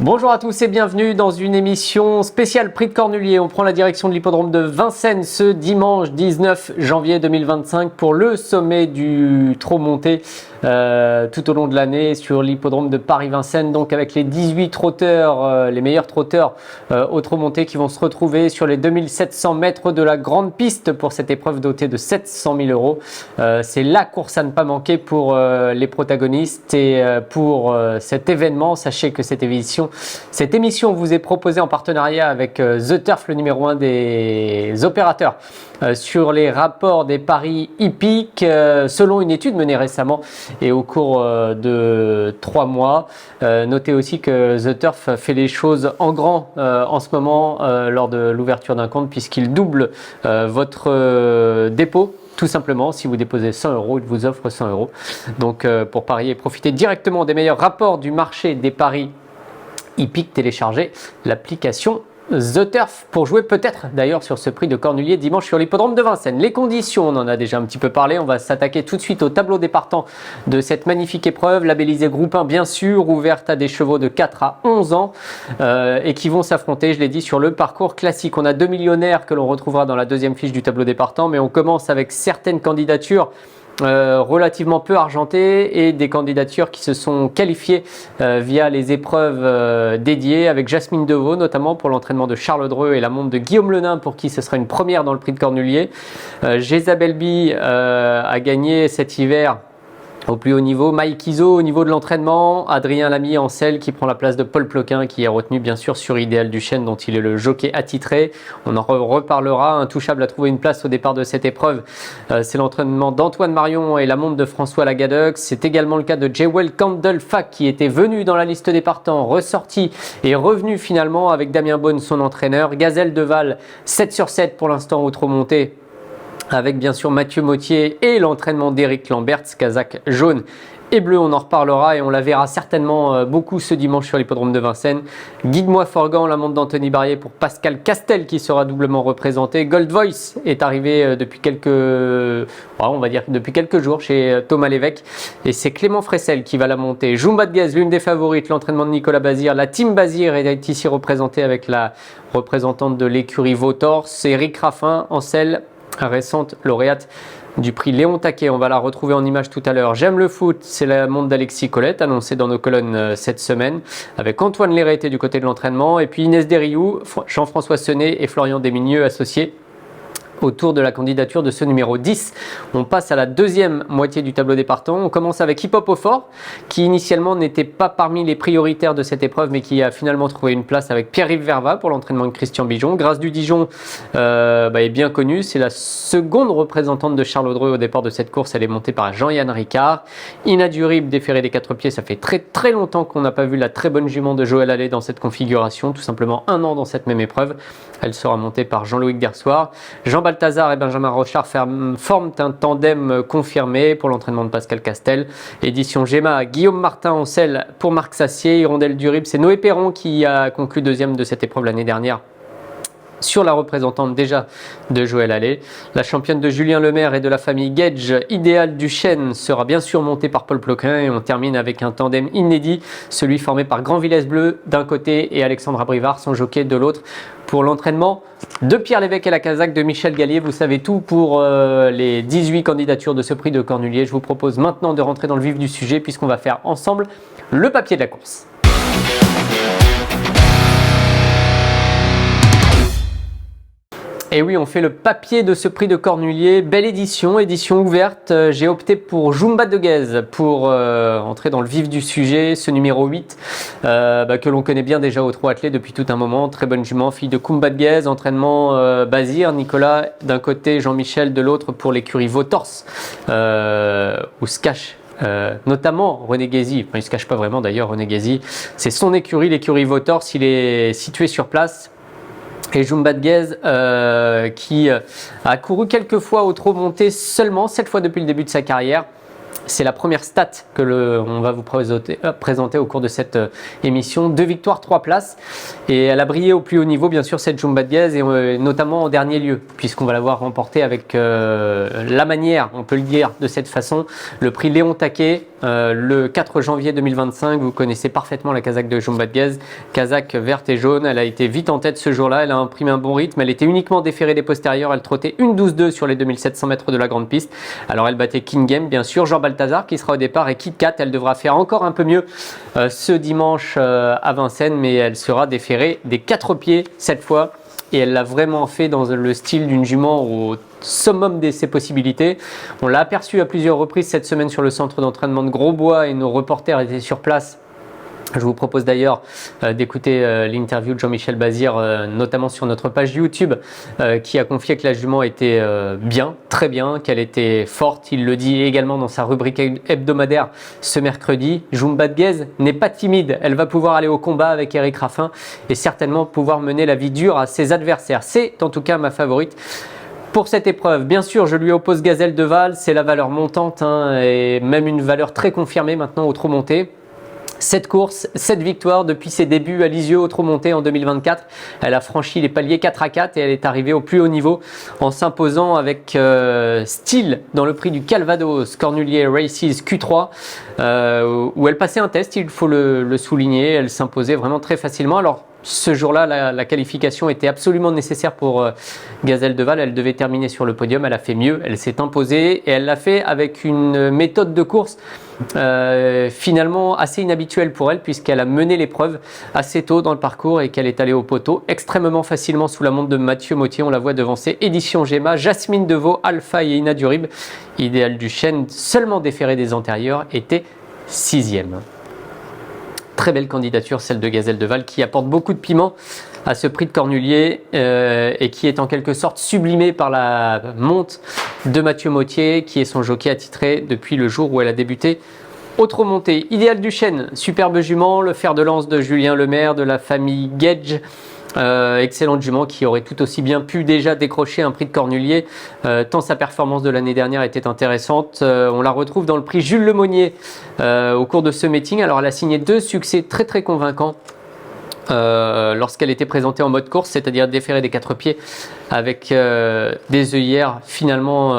Bonjour à tous et bienvenue dans une émission spéciale Prix de Cornulier. On prend la direction de l'hippodrome de Vincennes ce dimanche 19 janvier 2025 pour le sommet du trot monté tout au long de l'année sur l'hippodrome de Paris-Vincennes. Donc avec les 18 trotteurs, les meilleurs trotteurs au trot monté qui vont se retrouver sur les 2700 mètres de la grande piste pour cette épreuve dotée de 700 000 €. C'est la course à ne pas manquer pour les protagonistes et pour cet événement. Sachez que cette émission vous est proposée en partenariat avec The Turf, le numéro 1 des opérateurs sur les rapports des paris hippiques selon une étude menée récemment et au cours de 3 mois. Notez aussi que The Turf fait les choses en grand en ce moment lors de l'ouverture d'un compte puisqu'il double votre dépôt. Tout simplement, si vous déposez 100 €, il vous offre 100 €. Donc pour parier et profiter directement des meilleurs rapports du marché des paris hippiques, téléchargez l'application The Turf pour jouer peut-être d'ailleurs sur ce prix de Cornulier dimanche sur l'hippodrome de Vincennes. Les conditions, on en a déjà un petit peu parlé, on va s'attaquer tout de suite au tableau des partants de cette magnifique épreuve, labellisée groupe 1 bien sûr, ouverte à des chevaux de 4 à 11 ans et qui vont s'affronter, je l'ai dit, sur le parcours classique. On a 2 millionnaires que l'on retrouvera dans la deuxième fiche du tableau des partants, mais on commence avec certaines candidatures relativement peu argentées et des candidatures qui se sont qualifiées via les épreuves dédiées, avec Jasmine Deveau notamment pour l'entraînement de Charles Dreux et la montre de Guillaume Lenain pour qui ce sera une première dans le prix de Cornulier. Jezabel Bie a gagné cet hiver au plus haut niveau. Mike Iso au niveau de l'entraînement. Adrien Lamy en selle qui prend la place de Paul Ploquin qui est retenu bien sûr sur Idéal Duchesne dont il est le jockey attitré. On en reparlera. Intouchable a trouvé une place au départ de cette épreuve. C'est l'entraînement d'Antoine Marion et la montre de François Lagadec. C'est également le cas de Jewel Campbell Fac qui était venu dans la liste des partants, ressorti et revenu finalement avec Damien Beaune son entraîneur. Gazelle de Val 7 sur 7 pour l'instant au trot monté, avec bien sûr Mathieu Mottier et l'entraînement d'Éric Lamberts, Kazakh jaune et bleu. On en reparlera et on la verra certainement beaucoup ce dimanche sur l'hippodrome de Vincennes. Guide-moi Forgan, la montre d'Anthony Barrier pour Pascal Castel qui sera doublement représenté. Gold Voice est arrivé depuis quelques jours chez Thomas Lévesque et c'est Clément Fressel qui va la monter. Jumba de Guez, l'une des favorites, l'entraînement de Nicolas Bazir. La team Bazir est ici représentée avec la représentante de l'écurie Vautor. C'est Eric Raffin en selle, récente lauréate du prix Léon Taquet. On va la retrouver en image tout à l'heure. J'aime le foot, c'est la montre d'Alexis Colette annoncée dans nos colonnes cette semaine avec Antoine Lérété du côté de l'entraînement et puis Inès Deriou, Jean-François Senet et Florian Desmigneux associés autour de la candidature de ce numéro 10. On passe à la deuxième moitié du tableau des partants. On commence avec Hip Hop au Fort, qui initialement n'était pas parmi les prioritaires de cette épreuve, mais qui a finalement trouvé une place avec Pierre-Yves Verva pour l'entraînement de Christian Bijon. Grâce du Dijon est bien connue. C'est la seconde représentante de Charles Dreux au départ de cette course. Elle est montée par Jean-Yann Ricard. Inadurib, déféré des 4 pieds. Ça fait très très longtemps qu'on n'a pas vu la très bonne jument de Joël Allais dans cette configuration. Tout simplement 1 an dans cette même épreuve. Elle sera montée par Jean-Louis Dersoir. Jean Balthazar et Benjamin Rochard forment un tandem confirmé pour l'entraînement de Pascal Castel. Édition Gemma, Guillaume Martin en selle pour Marc Sassier. Hirondelle du Rib, c'est Noé Perron qui a conclu deuxième de cette épreuve l'année dernière sur la représentante déjà de Joël Allais. La championne de Julien Lemaire et de la famille Gage, Idéal Duchesne, sera bien sûr montée par Paul Ploquin et on termine avec un tandem inédit, celui formé par Grand Villesse Bleu d'un côté et Alexandre Abrivard, son jockey, de l'autre, pour l'entraînement de Pierre Lévesque et la Kazakh de Michel Gallier. Vous savez tout pour les 18 candidatures de ce prix de Cornulier. Je vous propose maintenant de rentrer dans le vif du sujet puisqu'on va faire ensemble le papier de la course. Et oui, on fait le papier de ce prix de Cornulier. Belle édition ouverte. J'ai opté pour Jumba de Guez pour entrer dans le vif du sujet. Ce numéro 8 que l'on connaît bien déjà au trot attelé depuis tout un moment. Très bonne jument, fille de Kumba de Guez. Entraînement Bazir, Nicolas d'un côté, Jean-Michel de l'autre pour l'écurie Votors où se cache notamment René Guézy. Enfin, il ne se cache pas vraiment d'ailleurs, René Guézy. C'est son écurie, l'écurie Votors. Il est situé sur place. Et Jumba de Guez qui a couru quelques fois au trot monté seulement, 7 fois depuis le début de sa carrière. c'est la première stat que on va vous présenter au cours de cette émission. 2 victoires, 3 places. Et elle a brillé au plus haut niveau, bien sûr, cette Jumba Diaz, et notamment en dernier lieu, puisqu'on va l'avoir remporté avec la manière, on peut le dire de cette façon, le prix Léon Taquet, le 4 janvier 2025. Vous connaissez parfaitement la casaque de Jumba Diaz, casaque verte et jaune. Elle a été vite en tête ce jour-là, elle a imprimé un bon rythme, elle était uniquement déférée des postérieurs, elle trottait une 12-2 sur les 2700 mètres de la grande piste. Alors elle battait King Game, bien sûr, Jean Balthazar qui sera au départ, et Kit Kat. Elle devra faire encore un peu mieux ce dimanche à Vincennes, mais elle sera déférée des 4 pieds cette fois, et elle l'a vraiment fait dans le style d'une jument au summum de ses possibilités. On l'a aperçu à plusieurs reprises cette semaine sur le centre d'entraînement de Grosbois, et nos reporters étaient sur place. Je vous propose d'ailleurs d'écouter l'interview de Jean-Michel Bazir, notamment sur notre page YouTube, qui a confié que la jument était bien, très bien, qu'elle était forte. Il le dit également dans sa rubrique hebdomadaire ce mercredi. Jumba Diaz n'est pas timide, elle va pouvoir aller au combat avec Eric Raffin et certainement pouvoir mener la vie dure à ses adversaires. C'est en tout cas ma favorite pour cette épreuve. Bien sûr, je lui oppose Gazelle de Val, c'est la valeur montante, hein, et même une valeur très confirmée maintenant au trot monté. 7 courses, 7 victoires depuis ses débuts à Lisieux au trot monté en 2024. Elle a franchi les paliers 4 à 4 et elle est arrivée au plus haut niveau en s'imposant avec style dans le prix du Calvados Cornulier Races Q3, où elle passait un test, il faut le souligner. Elle s'imposait vraiment très facilement. Alors ce jour-là, la qualification était absolument nécessaire pour Gazelle de Val. Elle devait terminer sur le podium. Elle a fait mieux, elle s'est imposée, et elle l'a fait avec une méthode de course finalement assez inhabituelle pour elle, puisqu'elle a mené l'épreuve assez tôt dans le parcours et qu'elle est allée au poteau extrêmement facilement sous la montre de Mathieu Mottier. On la voit devancer Édition Gemma, Jasmine Deveau, Alpha et Ina Durib. Idéal du Chêne, seulement déféré des antérieurs, était 6e. Très belle candidature, celle de Gazelle de Val, qui apporte beaucoup de piment à ce prix de Cornulier et qui est en quelque sorte sublimé par la monte de Mathieu Mottier, qui est son jockey attitré depuis le jour où elle a débuté au trot monté. Idéal du Chêne, superbe jument, le fer de lance de Julien Lemaire de la famille Gage. Excellente jument qui aurait tout aussi bien pu déjà décrocher un prix de Cornulier, tant sa performance de l'année dernière était intéressante. On la retrouve dans le prix Jules Lemonnier au cours de ce meeting. Alors elle a signé 2 succès très très convaincants lorsqu'elle était présentée en mode course, c'est-à-dire déférée des 4 pieds avec des œillères finalement,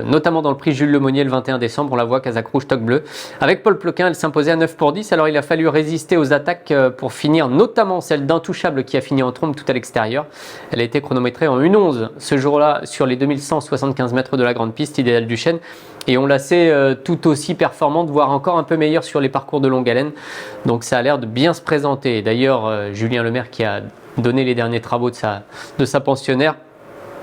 notamment dans le prix Jules Lemonnier le 21 décembre, on la voit Casaque Rouge Toque Bleu. Avec Paul Ploquin, elle s'imposait à 9 pour 10, alors il a fallu résister aux attaques pour finir, notamment celle d'Intouchable qui a fini en trompe tout à l'extérieur. Elle a été chronométrée en 1:11 ce jour-là sur les 2175 mètres de la grande piste, Idéal du Chêne. Et on la sait tout aussi performante, voire encore un peu meilleure sur les parcours de longue haleine. Donc ça a l'air de bien se présenter. D'ailleurs, Julien Lemaire, qui a donné les derniers travaux de sa pensionnaire,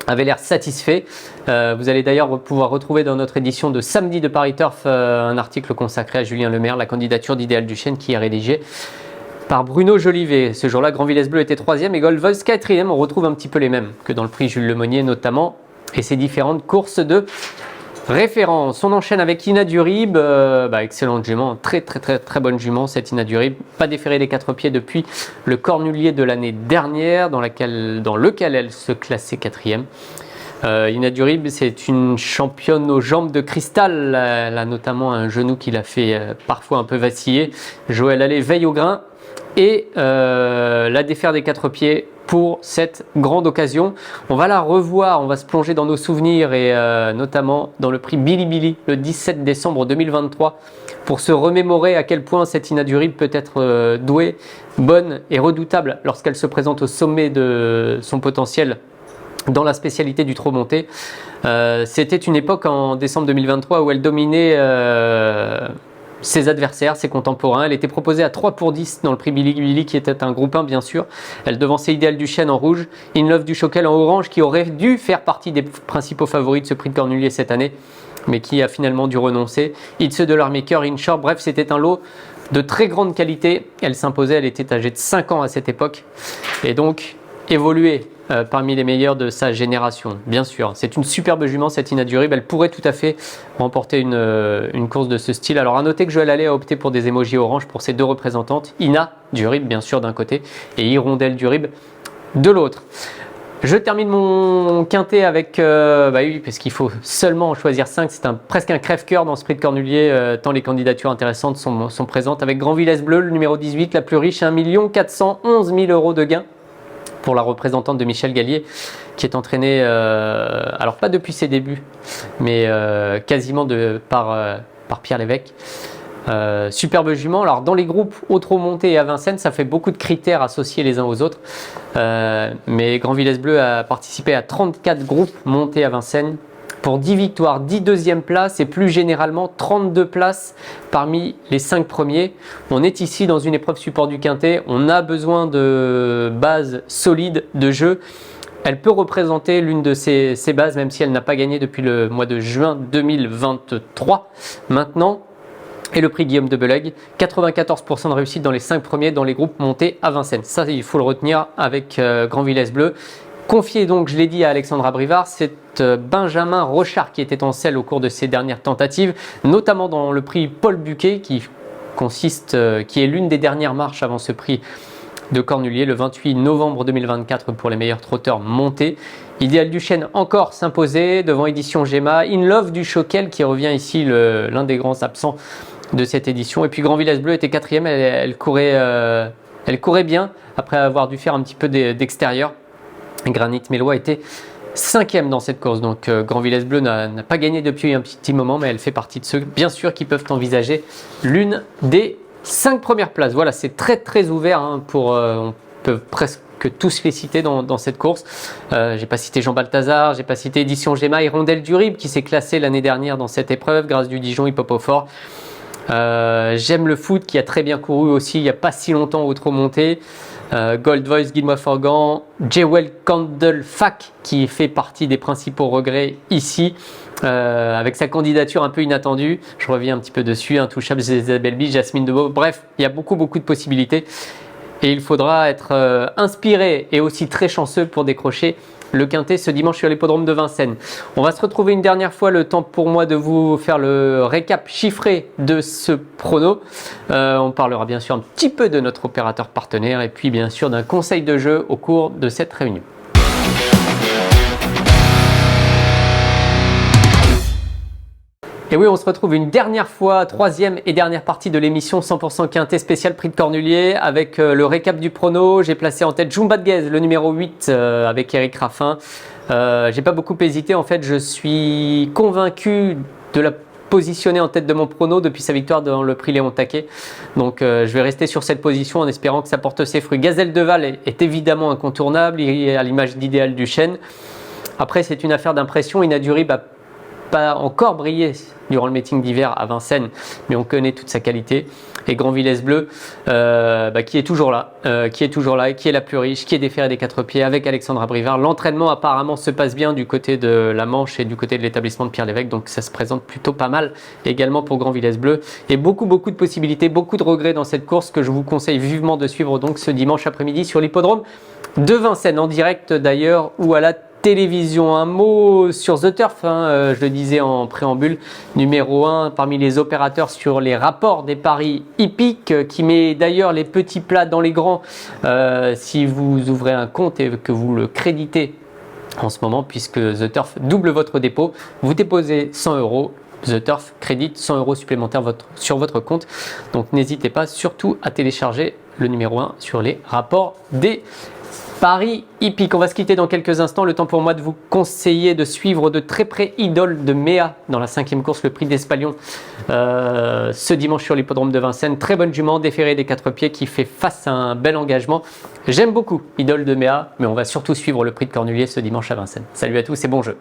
avait l'air satisfait. Vous allez d'ailleurs pouvoir retrouver dans notre édition de samedi de Paris Turf un article consacré à Julien Lemaire, la candidature d'Idéal du Chêne, qui est rédigé par Bruno Jolivet. Ce jour-là, Grand Villesse Bleu était 3e et Gold Voice 4e. On retrouve un petit peu les mêmes que dans le prix Jules Lemonnier notamment, et ses différentes courses de référence. On enchaîne avec Ina Durib, excellente jument, très bonne jument cette Ina Durib, pas déférée des 4 pieds depuis le Cornulier de l'année dernière dans lequel elle se classait 4e. Ina Durib, c'est une championne aux jambes de cristal. Elle a notamment un genou qui l'a fait parfois un peu vaciller. Joël Allais veille au grain et la défaire des 4 pieds pour cette grande occasion. On va la revoir, on va se plonger dans nos souvenirs et notamment dans le prix Billy Billy le 17 décembre 2023 pour se remémorer à quel point cette Ina Durib peut être douée, bonne et redoutable lorsqu'elle se présente au sommet de son potentiel dans la spécialité du trot monté. C'était une époque en décembre 2023 où elle dominait ses adversaires, ses contemporains. Elle était proposée à 3 pour 10 dans le prix Billy Billy, qui était un groupe 1 bien sûr. Elle devançait Idéal du Chêne en rouge, In Love du Choquel en orange, qui aurait dû faire partie des principaux favoris de ce prix de Cornulier cette année, mais qui a finalement dû renoncer. It's de l'Armaker, Inshore, bref, c'était un lot de très grande qualité. Elle s'imposait, elle était âgée de 5 ans à cette époque, et donc évoluée parmi les meilleurs de sa génération, bien sûr. C'est une superbe jument cette Ina Durib, elle pourrait tout à fait remporter une course de ce style. Alors à noter que Joël Allais a opté pour des émojis orange pour ses 2 représentantes, Ina Durib bien sûr d'un côté et Hirondelle Durib de l'autre. Je termine mon quintet avec, bah oui, parce qu'il faut seulement en choisir 5, c'est presque un crève-cœur dans ce prix de Cornulier, tant les candidatures intéressantes sont présentes, avec Grand Villesse Bleu, le numéro 18, la plus riche, 1 411 000 € de gains pour la représentante de Michel Gallier, qui est entraînée, alors pas depuis ses débuts, mais quasiment par Pierre Lévesque. Superbe jument. Alors dans les groupes au trot monté et à Vincennes, ça fait beaucoup de critères associés les uns aux autres. Mais Grand Villesse Bleu a participé à 34 groupes montés à Vincennes pour 10 victoires, 10 deuxièmes places et plus généralement 32 places parmi les 5 premiers. On est ici dans une épreuve support du quintet. On a besoin de bases solides de jeu. Elle peut représenter l'une de ces bases, même si elle n'a pas gagné depuis le mois de juin 2023. Maintenant, et le prix Guillaume de Belegue, 94% de réussite dans les 5 premiers dans les groupes montés à Vincennes. Ça, il faut le retenir avec Grand Villesse Bleu. Confié donc, je l'ai dit, à Alexandra Brivard, c'est Benjamin Rochard qui était en selle au cours de ses dernières tentatives, notamment dans le prix Paul Buquet, qui est l'une des dernières marches avant ce prix de Cornulier, le 28 novembre 2024 pour les meilleurs trotteurs montés. Idéal du Chêne encore s'imposer devant Édition Gemma. In Love du Choquel qui revient ici, l'un des grands absents de cette édition. Et puis Grand Villesse Bleu était quatrième, elle courait bien après avoir dû faire un petit peu d'extérieur. Granit Mélois était cinquième dans cette course. Donc Grand Villesse Bleu n'a pas gagné depuis un petit moment, mais elle fait partie de ceux, bien sûr, qui peuvent envisager l'une des 5 premières places. Voilà, c'est très ouvert hein, on peut presque tous les citer dans cette course. J'ai pas cité Jean Balthazar, j'ai pas cité Édition Gemma, Hirondelle du Rib qui s'est classé l'année dernière dans cette épreuve, Grâce du Dijon, Hip Hop au Fort. J'aime le foot qui a très bien couru aussi il n'y a pas si longtemps au trot monté. Gold Voice, Guillemot Forgan, Jewel Candle Fac qui fait partie des principaux regrets ici. Avec sa candidature un peu inattendue, je reviens un petit peu dessus, Intouchable, Isabelle B, Jasmine Debeau, bref, il y a beaucoup de possibilités et il faudra être inspiré et aussi très chanceux pour décrocher le quintet ce dimanche sur l'hippodrome de Vincennes. On va se retrouver une dernière fois, le temps pour moi de vous faire le récap chiffré de ce prono. On parlera bien sûr un petit peu de notre opérateur partenaire et puis bien sûr d'un conseil de jeu au cours de cette réunion. Et oui, on se retrouve une dernière fois, troisième et dernière partie de l'émission 100% Quintet spécial prix de Cornulier avec le récap du prono. J'ai placé en tête Jumba de Guez, le numéro 8 avec Eric Raffin. J'ai pas beaucoup hésité, en fait je suis convaincu de la positionner en tête de mon prono depuis sa victoire dans le prix Léon Taquet. Donc je vais rester sur cette position en espérant que ça porte ses fruits. Gazelle de Val est évidemment incontournable, il est à l'image d'Idéal du Chêne. Après c'est une affaire d'impression, Inaduri n'a pas encore brillé durant le meeting d'hiver à Vincennes, mais on connaît toute sa qualité. Et Grand Villesse Bleu, qui est toujours là, qui est la plus riche, qui est déféré des 4 pieds avec Alexandra Brivard. L'entraînement apparemment se passe bien du côté de la Manche et du côté de l'établissement de Pierre Lévesque, donc ça se présente plutôt pas mal également pour Grand Villesse Bleu. Et beaucoup de possibilités, beaucoup de regrets dans cette course que je vous conseille vivement de suivre donc ce dimanche après-midi sur l'hippodrome de Vincennes, en direct d'ailleurs ou à la télévision. Un mot sur The Turf, je le disais en préambule, numéro 1 parmi les opérateurs sur les rapports des paris hippiques, qui met d'ailleurs les petits plats dans les grands si vous ouvrez un compte et que vous le créditez en ce moment, puisque The Turf double votre dépôt. Vous déposez 100 €, The Turf crédite 100 € supplémentaires sur votre compte. Donc n'hésitez pas surtout à télécharger le numéro 1 sur les rapports des paris hippiques. On va se quitter dans quelques instants. Le temps pour moi de vous conseiller de suivre de très près Idole de Méa dans la 5e course, le prix d'Espalion, ce dimanche sur l'hippodrome de Vincennes. Très bonne jument, déférée des 4 pieds qui fait face à un bel engagement. J'aime beaucoup Idole de Méa, mais on va surtout suivre le prix de Cornulier ce dimanche à Vincennes. Salut à tous et bon jeu.